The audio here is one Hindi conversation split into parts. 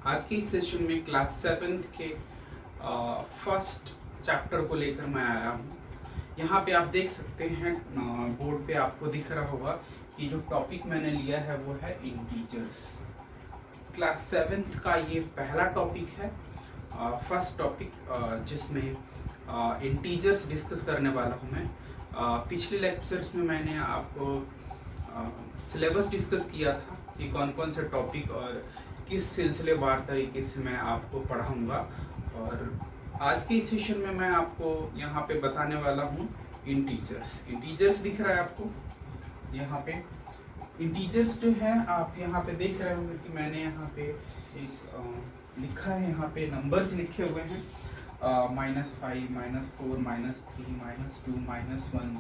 आज के इस सेशन में क्लास 7th के फर्स्ट चैप्टर को लेकर मैं आया हूँ। यहाँ पे आप देख सकते हैं बोर्ड पे आपको दिख रहा होगा कि जो टॉपिक मैंने लिया है वो है इंटीजर्स। क्लास 7th का ये पहला टॉपिक है, फर्स्ट टॉपिक जिसमें इंटीजर्स डिस्कस करने वाला हूँ मैं। पिछले लेक्चर्स में मैंने आपको सिलेबस डिस्कस किया था कि कौन कौन से टॉपिक और किस सिलसिलेवार तरीके से मैं आपको पढ़ाऊंगा, और आज के इस सेशन में मैं आपको यहाँ पे बताने वाला हूँ इंटीजर्स दिख रहा है आपको यहाँ पे। इंटीजर्स जो है आप यहाँ पे देख रहे होंगे कि मैंने यहाँ पे एक लिखा है, यहाँ पे नंबर्स लिखे हुए हैं -5, -4, -3, -2, -1,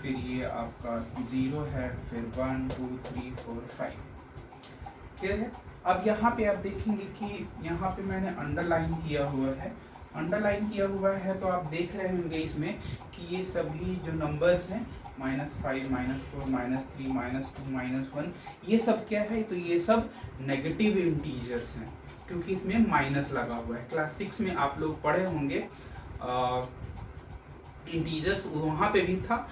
फिर ये आपका 0 है, फिर 1 2 3 4 5। क्लियर है। अब यहाँ पे आप देखेंगे कि यहाँ पे मैंने अंडरलाइन किया हुआ है, तो आप देख रहे होंगे इसमें कि ये सभी जो नंबर्स हैं -5, -4, -3, -2, -1, ये सब क्या है, तो ये सब नेगेटिव इंटीजर्स हैं क्योंकि इसमें माइनस लगा हुआ है। क्लास 6 में आप लोग पढ़े होंगे इंटीजर्स, वहाँ पे भी था।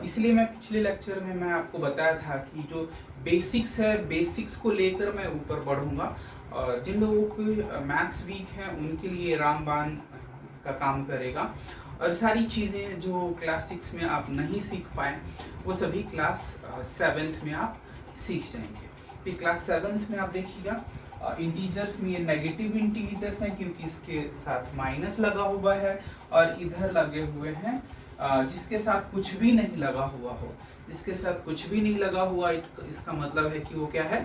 इसलिए मैं पिछले लेक्चर में मैं आपको बताया था कि जो बेसिक्स है, बेसिक्स को लेकर मैं ऊपर बढ़ूंगा, और जिन लोगों को मैथ्स वीक है उनके लिए रामबाण का काम करेगा, और सारी चीज़ें जो क्लास 6 में आप नहीं सीख पाए वो सभी क्लास 7th में आप सीख जाएंगे। फिर क्लास 7th में आप देखिएगा इंटीजर्स में ये नेगेटिव इंटीजर्स हैं क्योंकि इसके साथ माइनस लगा हुआ है, और इधर लगे हुए हैं जिसके साथ कुछ भी नहीं लगा हुआ हो। जिसके साथ कुछ भी नहीं लगा हुआ इसका मतलब है कि वो क्या है,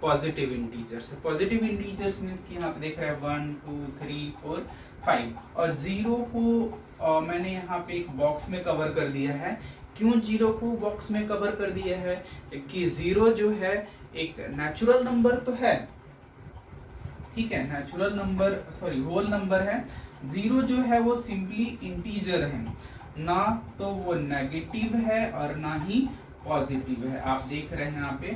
पॉजिटिव इंटीजर्स है। पॉजिटिव इंटीजर्स मींस कि यहाँ पे देख रहे हैं 1 2 3 4 5, और 0 को मैंने यहाँ पे एक बॉक्स में कवर कर दिया है। क्यों 0 को बॉक्स में कवर कर दिया है कि 0 जो है एक नेचुरल नंबर तो है, ठीक है, नेचुरल नंबर होल नंबर है। 0 जो है वो सिंपली इंटीजर है, ना तो वो नेगेटिव है और ना ही पॉजिटिव है। आप देख रहे हैं यहाँ पे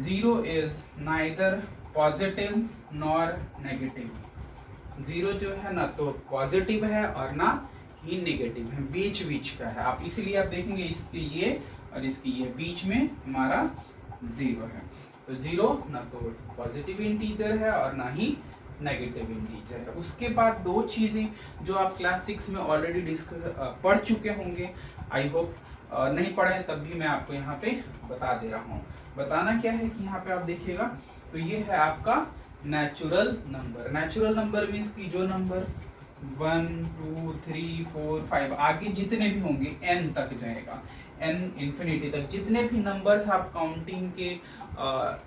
0 is neither positive nor negative. 0 जो है ना तो पॉजिटिव है और ना ही नेगेटिव है, बीच बीच का है। आप इसीलिए आप देखेंगे इसके ये और इसकी ये बीच में हमारा 0 है। तो 0 ना तो पॉजिटिव इंटीजर है और ना ही नेगेटिव इंटीजर है। उसके बाद दो चीजें जो आप क्लास 6 में ऑलरेडी डिस्कस पढ़ चुके होंगे, आई होप नहीं पढ़े तब भी मैं आपको यहाँ पे बता दे रहा हूँ। बताना क्या है कि यहाँ पे आप देखिएगा तो ये है आपका natural number. Natural number means की जो नंबर 1 2 3 4 5 आगे जितने भी होंगे n तक जाएगा, n इंफिनिटी तक जितने भी नंबर्स आप काउंटिंग के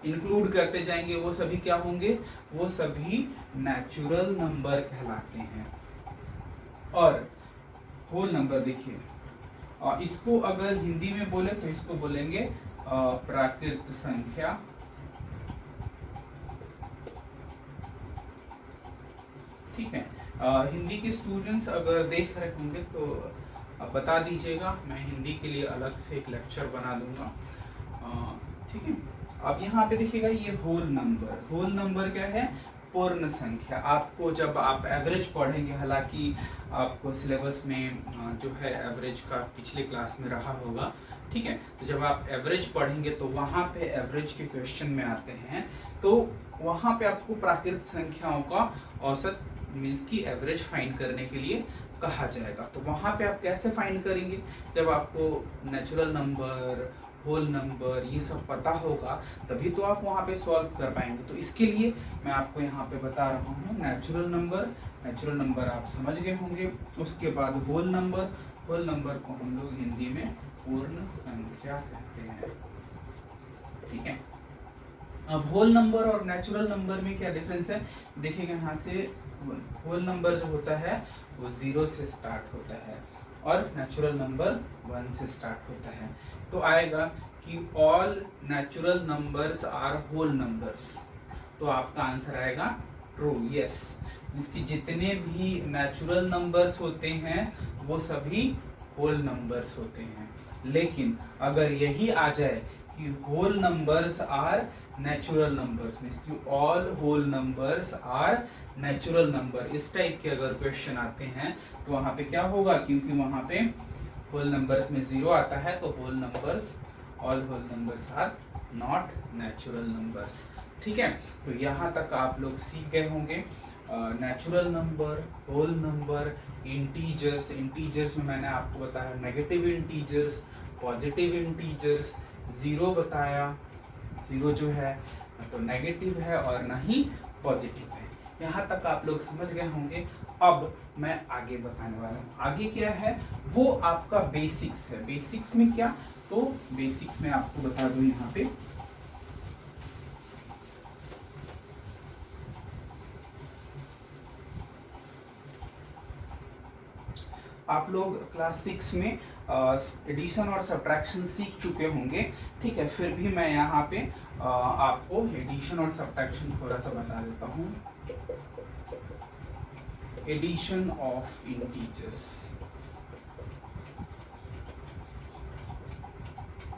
इंक्लूड करते जाएंगे वो सभी क्या होंगे, वो सभी नेचुरल नंबर कहलाते हैं। और होल नंबर देखिए, इसको अगर हिंदी में बोले तो इसको बोलेंगे प्राकृत संख्या। ठीक है, हिंदी के स्टूडेंट्स अगर देख रहे होंगे तो बता दीजिएगा, मैं हिंदी के लिए अलग से एक लेक्चर बना दूंगा। ठीक है, अब यहाँ पे देखिएगा ये होल नंबर क्या है, पूर्ण संख्या। आपको जब आप एवरेज पढ़ेंगे, हालांकि आपको सिलेबस में जो है एवरेज का पिछले क्लास में रहा होगा, ठीक है, तो जब आप एवरेज पढ़ेंगे तो वहाँ पे एवरेज के क्वेश्चन में आते हैं, तो वहाँ पे आपको प्राकृत संख्याओं का औसत मीन्स की एवरेज फाइंड करने के लिए कहा जाएगा। तो वहाँ पे आप कैसे फाइंड करेंगे, जब आपको नेचुरल नंबर, होल नंबर ये सब पता होगा तभी तो आप वहाँ पे सॉल्व कर पाएंगे। तो इसके लिए मैं आपको यहाँ पे बता रहा हूँ नेचुरल नंबर आप समझ गए होंगे। उसके बाद होल नंबर को हम लोग हिंदी में पूर्ण संख्या कहते हैं। ठीक है, अब होल नंबर और नेचुरल नंबर में क्या डिफरेंस है देखिएगा। यहाँ से होल नंबर जो होता है वो 0 से स्टार्ट होता है और नेचुरल नंबर 1 से स्टार्ट होता है। तो आएगा कि all natural numbers are whole numbers, तो आपका आंसर आएगा ट्रू, यस। इसकी जितने भी नेचुरल नंबर्स होते हैं वो सभी होल नंबर्स होते हैं। लेकिन अगर यही आ जाए कि whole numbers are natural numbers, means कि all whole numbers are natural number, इस टाइप के अगर क्वेश्चन आते हैं तो वहां पे क्या होगा, क्योंकि वहां पे होल नंबर्स में 0 आता है तो whole numbers, all whole numbers are not natural numbers. ठीक है, तो यहाँ तक आप लोग सीख गए होंगे natural number, whole number, integers. Integers में मैंने आपको बताया negative integers, positive integers, zero बताया, जीरो जो है तो नेगेटिव है और ना ही पॉजिटिव है। यहाँ तक आप लोग समझ गए होंगे। अब मैं आगे बताने वाला हूँ, आगे क्या है वो आपका बेसिक्स है। बेसिक्स में क्या, तो बेसिक्स में आपको बता दूं यहाँ पे आप लोग क्लास 6 में एडिशन और सब्ट्रैक्शन सीख चुके होंगे। ठीक है, फिर भी मैं यहाँ पे आपको एडिशन और सब्ट्रैक्शन थोड़ा सा बता देता हूँ। Addition of integers,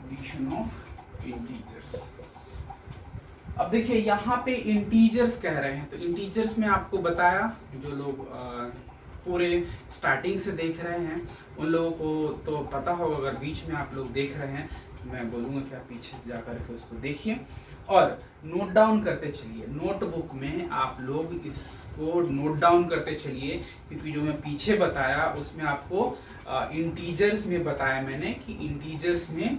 addition of integers. अब देखिए यहाँ पे इंटीजर्स कह रहे हैं, तो इंटीजर्स में आपको बताया, जो लोग पूरे स्टार्टिंग से देख रहे हैं उन लोगों को तो पता होगा, अगर बीच में आप लोग देख रहे हैं मैं बोलूँगा कि आप पीछे से जा करके उसको देखिए और नोट डाउन करते चलिए। नोटबुक में आप लोग इसको नोट डाउन करते चलिए, क्योंकि जो मैं पीछे बताया उसमें आपको इंटीजर्स में बताया मैंने कि इंटीजर्स में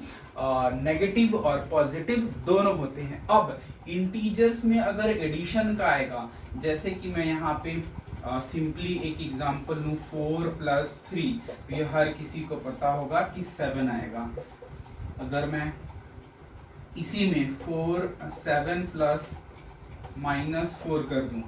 नेगेटिव और पॉजिटिव दोनों होते हैं। अब इंटीजर्स में अगर एडिशन का आएगा, जैसे कि मैं यहाँ पे सिंपली एक एग्जांपल लूँ 4 + 3, तो ये हर किसी को पता होगा कि 7 आएगा। अगर मैं इसी में 4 7 प्लस -4 कर दूं,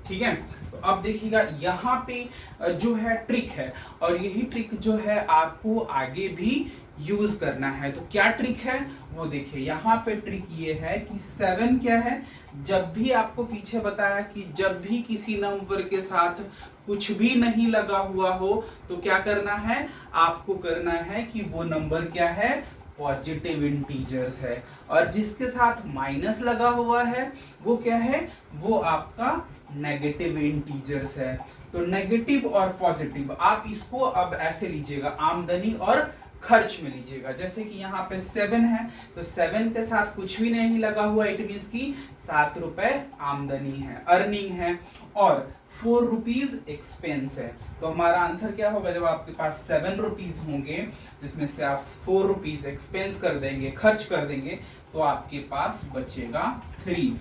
ठीक है, तो अब देखिएगा यहाँ पे जो है ट्रिक है, और यही ट्रिक जो है आपको आगे भी यूज करना है। तो क्या ट्रिक है वो देखिए, यहाँ पे ट्रिक ये है कि 7 क्या है, जब भी आपको पीछे बताया कि जब भी किसी नंबर के साथ कुछ भी नहीं लगा हुआ हो तो क्या करना है, आपको करना है कि वो नंबर क्या है, पॉजिटिव इंटीजर्स है, और जिसके साथ माइनस लगा हुआ है वो क्या है, वो आपका नेगेटिव इंटीजर्स है। तो नेगेटिव और पॉजिटिव आप इसको अब ऐसे लीजिएगा, आमदनी और खर्च में लीजिएगा। जैसे कि यहाँ पे 7 है, तो 7 के साथ कुछ भी नहीं लगा हुआ, इट मीन्स की 7 रुपए आमदनी है, अर्निंग है, और 4 रुपीज एक्सपेंस है। तो हमारा आंसर क्या होगा, जब आपके पास 7 रुपीज होंगे जिसमें से आप 4 रुपीज एक्सपेंस कर देंगे, खर्च कर देंगे, तो आपके पास बचेगा 3।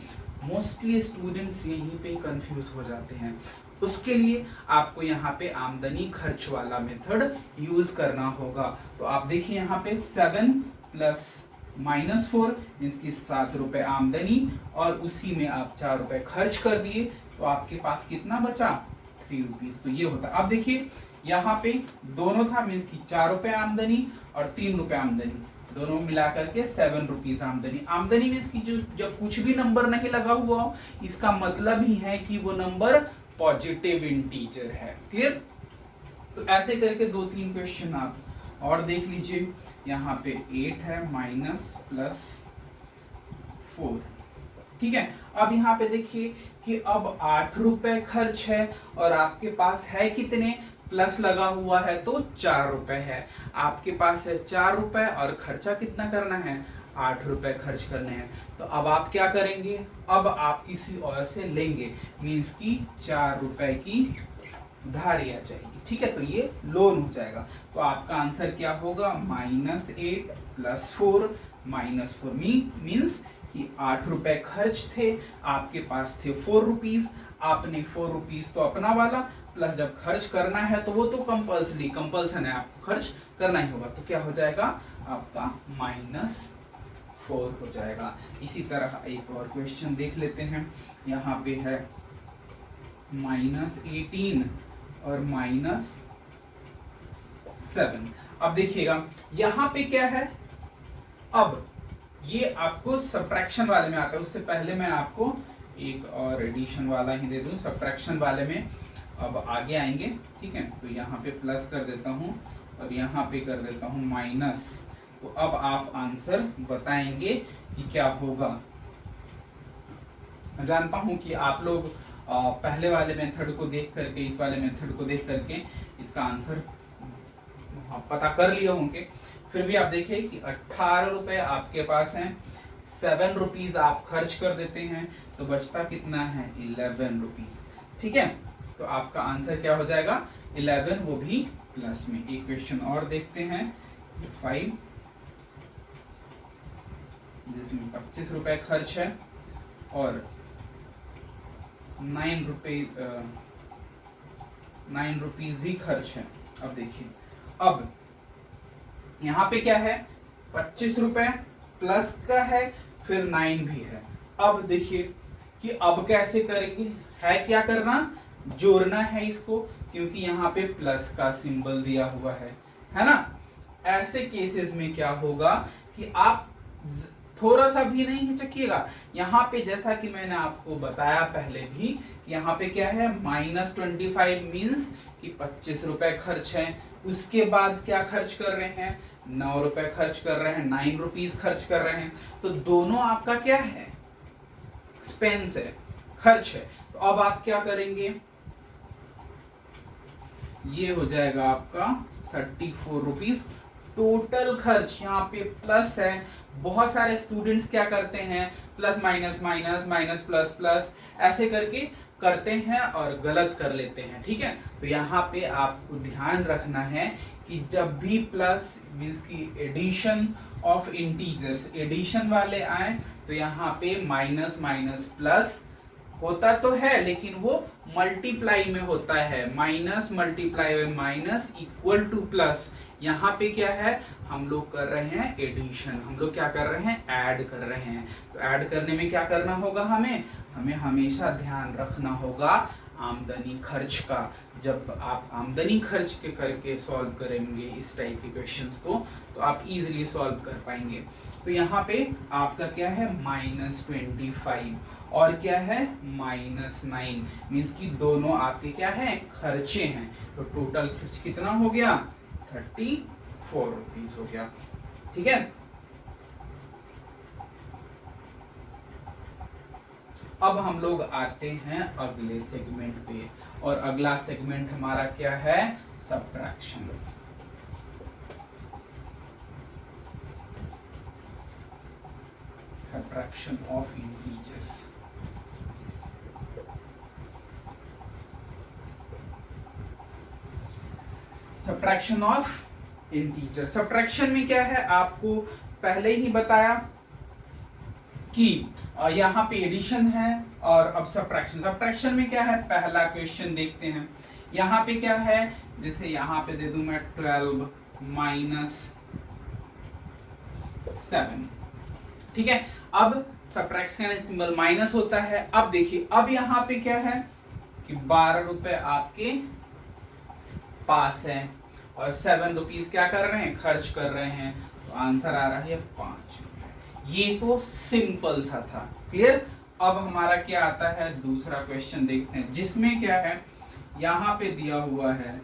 मोस्टली स्टूडेंट्स यहीं पे कंफ्यूज हो जाते हैं, उसके लिए आपको यहाँ पे आमदनी खर्च वाला मेथड यूज करना होगा। तो आप देखिए यहाँ पे 7 प्लस -4 इसकी 7 रुपए आमदनी, और उसी में आप 4 रुपए खर्च कर दिए, तो आपके पास कितना बचा, 3 रुपीज। तो ये होता है। अब देखिए यहाँ पे दोनों था, मीन्स की 4 रुपए आमदनी और 3 रुपए आमदनी, दोनों मिला करके 7 रुपीज आमदनी। आमदनी में इसकी जो जब कुछ भी नंबर नहीं लगा हुआ हो, इसका मतलब ही है कि वो नंबर पॉजिटिव इंटीजर है। क्लियर? तो ऐसे करके 2-3 क्वेश्चन आप और देख लीजिए। यहाँ पे 8 है -+4, ठीक है। अब यहाँ पे देखिए कि अब 8 रुपए खर्च है और आपके पास है कितने, प्लस लगा हुआ है तो 4 रुपए है। आपके पास है 4 रुपए और खर्चा कितना करना है, 8 रुपए खर्च करने हैं। तो अब आप क्या करेंगे, अब आप किसी और से लेंगे, मीन्स की 4 रुपए की उधारी आ जाएगी, ठीक है, तो ये लोन हो जाएगा। तो आपका आंसर क्या होगा, -8 + 4 -4 मीन्स कि 8 रुपए खर्च थे, आपके पास थे 4 रुपीज, आपने 4 रुपीज तो अपना वाला, प्लस जब खर्च करना है तो वो तो कंपल्सन है, आपको खर्च करना ही होगा, तो क्या हो जाएगा आपका -4 हो जाएगा। इसी तरह एक और क्वेश्चन देख लेते हैं। यहाँ पे है -18 और -7। अब देखिएगा यहाँ पे क्या है, अब ये आपको सब्ट्रैक्शन वाले में आता है। उससे पहले मैं आपको एक और एडिशन वाला ही दे दूं, सब्ट्रैक्शन वाले में अब आगे आएंगे, ठीक है। तो यहाँ पे प्लस कर देता हूँ और यहाँ पे कर देता हूँ माइनस, तो अब आप आंसर बताएंगे कि क्या होगा। मैं जानता हूं कि आप लोग पहले वाले मेथड को देख करके, इस वाले मेथड को देख करके इसका आंसर पता कर लिए होंगे। फिर भी आप देखिए कि 18 रुपए आपके पास हैं, 7 रुपीज आप खर्च कर देते हैं, तो बचता कितना है 11 रुपीज। ठीक है, तो आपका आंसर क्या हो जाएगा 11, वो भी प्लस में। एक क्वेश्चन और देखते हैं 5, जिसमें 25 रुपए खर्च है और 9 रुपीज भी खर्च है। अब देखिए, अब यहाँ पे क्या है 25 रुपए प्लस का है, फिर 9 भी है। अब देखिए कि अब कैसे करेंगे, है क्या करना, जोड़ना है इसको, क्योंकि यहाँ पे प्लस का सिंबल दिया हुआ है ना। ऐसे केसेस में क्या होगा कि आप थोड़ा सा भी नहीं हिचकिएगा। यहाँ पे जैसा कि मैंने आपको बताया पहले भी, यहाँ पे क्या है -25 मीन्स कि 25 रुपए खर्च है। उसके बाद क्या खर्च कर रहे हैं 9 रुपए खर्च कर रहे हैं, 9 रुपीज खर्च कर रहे हैं। तो दोनों आपका क्या है एक्सपेंस है, खर्च है। तो अब आप क्या करेंगे, ये हो जाएगा आपका 34 रुपीज टोटल खर्च। यहाँ पे प्लस है, बहुत सारे स्टूडेंट्स क्या करते हैं plus minus minus minus plus plus ऐसे करके करते हैं और गलत कर लेते हैं। ठीक है, तो यहाँ पे आपको ध्यान रखना है कि जब भी प्लस मीन्स की एडिशन ऑफ इंटीजर्स, एडिशन वाले आए, तो यहाँ पे माइनस माइनस प्लस होता तो है, लेकिन वो मल्टीप्लाई में होता है। माइनस मल्टीप्लाई में माइनस इक्वल टू प्लस। यहाँ पे क्या है, हम लोग कर रहे हैं एडिशन, हम लोग क्या कर रहे हैं ऐड कर रहे हैं। तो ऐड करने में क्या करना होगा, हमें हमेशा ध्यान रखना होगा आमदनी खर्च का। जब आप आमदनी खर्च के करके सॉल्व करेंगे इस टाइप के क्वेश्चंस को, तो आप इजीली सॉल्व कर पाएंगे। तो यहाँ पे आपका क्या है -25 और क्या है -9 मीन्स कि दोनों आपके क्या है खर्चे हैं। तो टोटल खर्च कितना हो गया 34 रुपीज हो गया। ठीक है, अब हम लोग आते हैं अगले सेगमेंट पे, और अगला सेगमेंट हमारा क्या है subtraction. Subtraction of integers. Subtraction of integer. Subtraction में क्या है, आपको पहले ही बताया कि यहाँ पे एडिशन है, और अब सब्ट्रैक्शन। सब्ट्रैक्शन में क्या है, पहला क्वेश्चन देखते हैं। यहाँ पे क्या है, जैसे यहाँ पे दे दूं मैं 12 -7। ठीक है, अब सब्ट्रैक्शन सिंबल माइनस होता है। अब देखिए, अब यहाँ पे क्या है कि 12 रुपए आपके पास है और 7 रुपीज क्या कर रहे हैं खर्च कर रहे हैं। तो आंसर आ रहा है 5 रुपए। ये तो सिंपल सा था, क्लियर। अब हमारा क्या आता है दूसरा क्वेश्चन देखते हैं, जिसमें क्या है यहाँ पे दिया हुआ है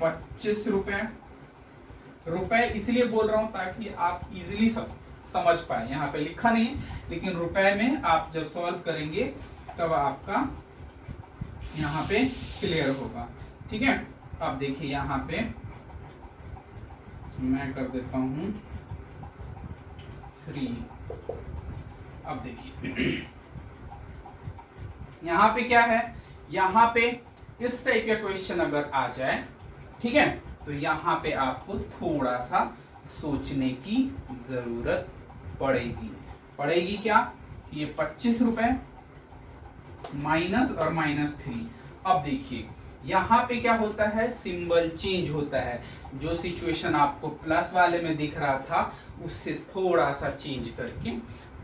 25 रुपए इसलिए बोल रहा हूं ताकि आप इजीली समझ पाए। यहाँ पे लिखा नहीं है, लेकिन रुपए में आप जब सॉल्व करेंगे तब आपका यहाँ पे क्लियर होगा। ठीक है, अब देखिए यहाँ पे मैं कर देता हूं 3। अब देखिए यहाँ पे क्या है, यहाँ पे इस टाइप का क्वेश्चन अगर आ जाए, ठीक है, तो यहाँ पे आपको थोड़ा सा सोचने की जरूरत पड़ेगी क्या, ये 25 रुपए माइनस और -3। अब देखिए यहाँ पे क्या होता है, सिंबल चेंज होता है। जो सिचुएशन आपको प्लस वाले में दिख रहा था उससे थोड़ा सा चेंज करके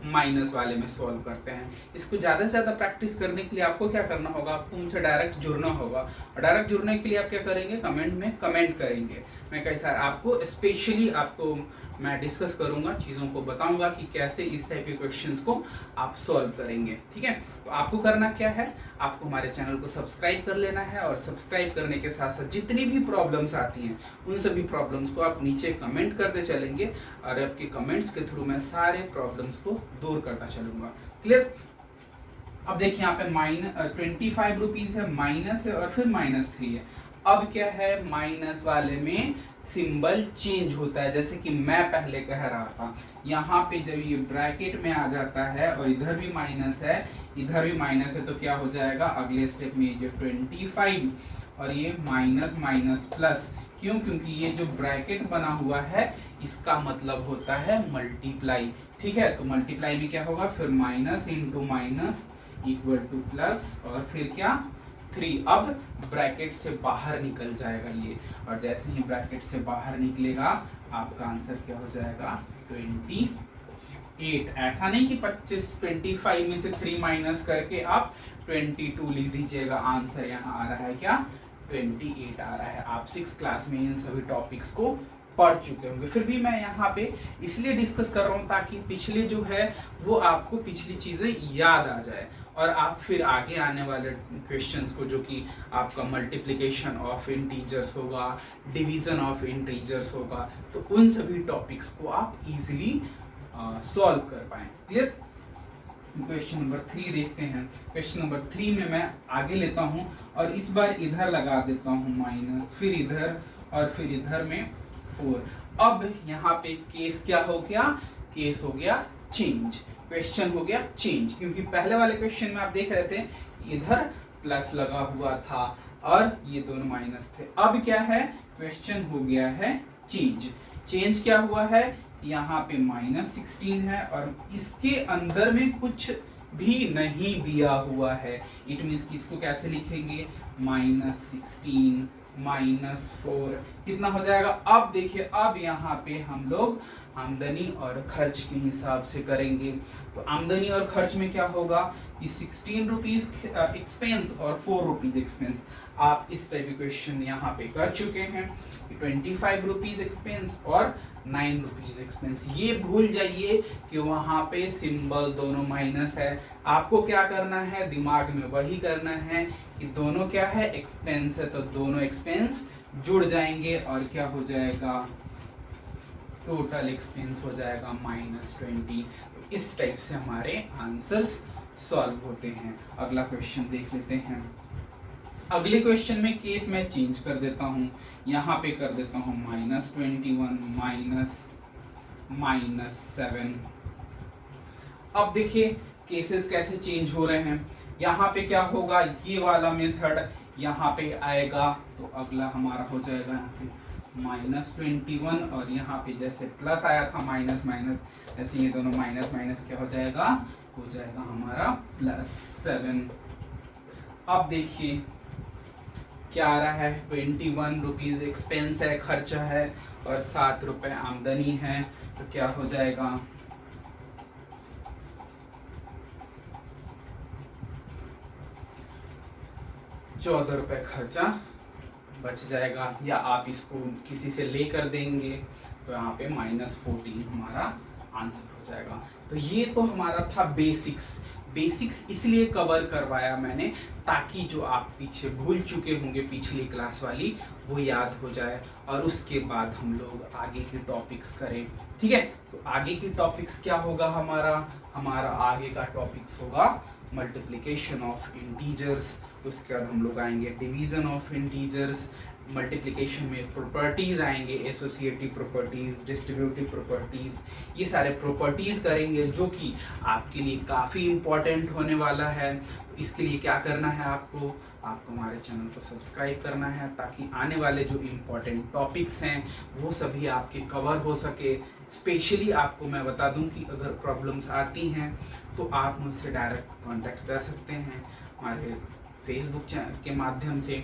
माइनस वाले में सॉल्व करते हैं। इसको ज़्यादा से ज़्यादा प्रैक्टिस करने के लिए आपको क्या करना होगा, आपको मुझसे डायरेक्ट जुड़ना होगा। और डायरेक्ट जुड़ने के लिए आप क्या करेंगे, कमेंट में कमेंट करेंगे। मैं कैसा आपको स्पेशली आपको मैं डिस्कस करूंगा, चीज़ों को बताऊंगा कि कैसे इस टाइप के क्वेश्चंस को आप सॉल्व करेंगे। ठीक है, तो आपको करना क्या है, आपको हमारे चैनल को सब्सक्राइब कर लेना है और सब्सक्राइब करने के साथ साथ जितनी भी प्रॉब्लम्स आती हैं उन सभी प्रॉब्लम्स को आप नीचे कमेंट करते चलेंगे और आपके कमेंट्स के थ्रू मैं सारे प्रॉब्लम्स को दूर करता चलूंगा। क्लियर? अब देखिए यहाँ पे -25 रुपीज है, माइनस है और फिर -3 है। अब क्या है, माइनस वाले में सिंबल चेंज होता है, जैसे कि मैं पहले कह रहा था। यहाँ पे जब ये ब्रैकेट में आ जाता है और इधर भी माइनस है, इधर भी माइनस है, तो क्या हो जाएगा अगले स्टेप में, ये 25 और ये माइनस माइनस प्लस। क्यों? क्योंकि ये जो ब्रैकेट बना हुआ है इसका मतलब होता है मल्टीप्लाई। ठीक है, तो मल्टीप्लाई में क्या होगा, फिर minus into minus equal two plus और फिर क्या 3। अब ब्रैकेट से बाहर निकल जाएगा ये, और जैसे ही ब्रैकेट से बाहर निकलेगा आपका आंसर क्या हो जाएगा 28। ऐसा नहीं कि 25 में से 3 माइनस करके आप 22 लिख दीजिएगा, आंसर यहाँ आ रहा है क्या 28 आ रहा है। आप 6 क्लास में इन सभी टॉपिक्स को पढ़ चुके होंगे, फिर भी मैं यहाँ पे इसलिए डिस्कस कर रहा हूँ ताकि पिछले जो है वो आपको पिछली चीजें याद आ जाए और आप फिर आगे आने वाले क्वेश्चंस को, जो कि आपका मल्टीप्लिकेशन ऑफ इंटीजर्स होगा, डिवीजन ऑफ इंटीजर्स होगा, तो उन सभी टॉपिक्स को आप इजीली सॉल्व कर पाए। क्लियर? क्वेश्चन नंबर 3 देखते हैं। क्वेश्चन नंबर 3 में मैं आगे लेता हूं और इस बार इधर लगा देता हूं माइनस, फिर इधर और फिर इधर में 4। अब यहाँ पे केस क्या हो गया, केस हो गया चेंज, क्वेश्चन हो गया चेंज, क्योंकि पहले वाले क्वेश्चन में आप देख रहे थे इधर प्लस लगा हुआ था और ये दोनों माइनस थे। अब क्या है, क्वेश्चन हो गया है चेंज। चेंज क्या हुआ है, यहाँ पे -16 है और इसके अंदर में कुछ भी नहीं दिया हुआ है। इट मीन्स कि इसको कैसे लिखेंगे, -16 -4 कितना हो जाएगा। अब देखिए, अब यहाँ पे हम लोग आमदनी और खर्च के हिसाब से करेंगे। तो आमदनी और खर्च में क्या होगा कि 16 रुपीज एक्सपेंस और 4 रुपीज एक्सपेंस। आप इस टाइप के क्वेश्चन यहाँ पे कर चुके हैं। 25 रुपीज एक्सपेंस और 9 रुपीज एक्सपेंस। ये भूल जाइए कि वहाँ पे सिंबल दोनों माइनस है। आपको क्या करना है, दिमाग में वही करना है कि दोनों क्या है, एक्सपेंस है, तो दोनों एक्सपेंस जुड़ जाएंगे और क्या हो जाएगा, टोटल एक्सपेंस हो जाएगा -20। इस टाइप से हमारे आंसर्स सॉल्व होते हैं। अगला क्वेश्चन देख लेते हैं। अगले क्वेश्चन में केस मैं चेंज कर देता हूं, यहाँ पे कर देता हूं -21 -7। अब देखिए केसेस कैसे चेंज हो रहे हैं। यहाँ पे क्या होगा, ये वाला मेथड यहाँ पे आएगा, तो अगला हमारा हो जाएगा यहाँ पे -21 और यहाँ पे जैसे प्लस आया था माइनस माइनस, ऐसे ये दोनों माइनस माइनस क्या हो जाएगा, हो जाएगा हमारा +7। अब देखिए क्या आ रहा है, 21 रुपीज एक्सपेंस है, खर्चा है और 7 रुपए आमदनी है, तो क्या हो जाएगा 14 रुपए खर्चा बच जाएगा। या आप इसको किसी से लेकर देंगे तो यहाँ पे -14 हमारा आंसर हो जाएगा। तो ये तो हमारा था बेसिक्स इसलिए कवर करवाया मैंने ताकि जो आप पीछे भूल चुके होंगे पिछली क्लास वाली वो याद हो जाए और उसके बाद हम लोग आगे के टॉपिक्स करें। ठीक है, तो आगे की टॉपिक्स क्या होगा, हमारा आगे का टॉपिक्स होगा मल्टीप्लिकेशन ऑफ इंटीजर्स। उसके बाद हम लोग आएंगे डिवीजन ऑफ इंटीजर्स। मल्टीप्लिकेशन में प्रॉपर्टीज आएंगे, एसोसिएटिव प्रॉपर्टीज, डिस्ट्रीब्यूटिव प्रॉपर्टीज, ये सारे प्रॉपर्टीज करेंगे जो कि आपके लिए काफ़ी इम्पोर्टेंट होने वाला है। तो इसके लिए क्या करना है, आपको हमारे चैनल को सब्सक्राइब करना है ताकि आने वाले जो इम्पोर्टेंट टॉपिक्स हैं वो सभी आपके कवर हो सके। स्पेशली आपको मैं बता दूं कि अगर प्रॉब्लम्स आती हैं तो आप मुझसे डायरेक्ट कांटेक्ट कर सकते हैं हमारे फेसबुक के माध्यम से,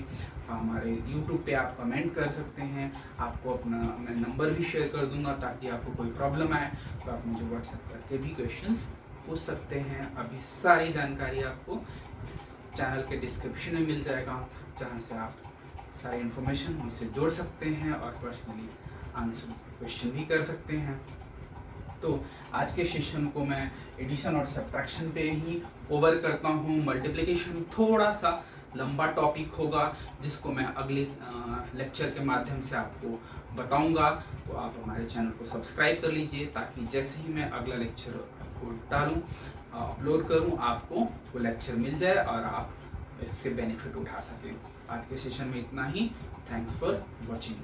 हमारे यूट्यूब पे आप कमेंट कर सकते हैं। आपको अपना मैं नंबर भी शेयर कर दूंगा ताकि आपको कोई प्रॉब्लम आए तो आप मुझे व्हाट्सएप करके भी क्वेश्चंस पूछ सकते हैं। अभी सारी जानकारी आपको इस चैनल के डिस्क्रिप्शन में मिल जाएगा, जहां से आप सारी इन्फॉर्मेशन मुझसे जोड़ सकते हैं और पर्सनली आंसर क्वेश्चन भी कर सकते हैं। तो आज के सेशन को मैं एडिशन और सब्ट्रैक्शन पे ही ओवर करता हूँ। मल्टीप्लिकेशन थोड़ा सा लंबा टॉपिक होगा जिसको मैं अगले लेक्चर के माध्यम से आपको बताऊंगा। तो आप हमारे चैनल को सब्सक्राइब कर लीजिए ताकि जैसे ही मैं अगला लेक्चर आपको डालूं, अपलोड करूं, आपको वो लेक्चर मिल जाए और आप इससे बेनिफिट उठा सकें। आज के सेशन में इतना ही। Thanks for watching.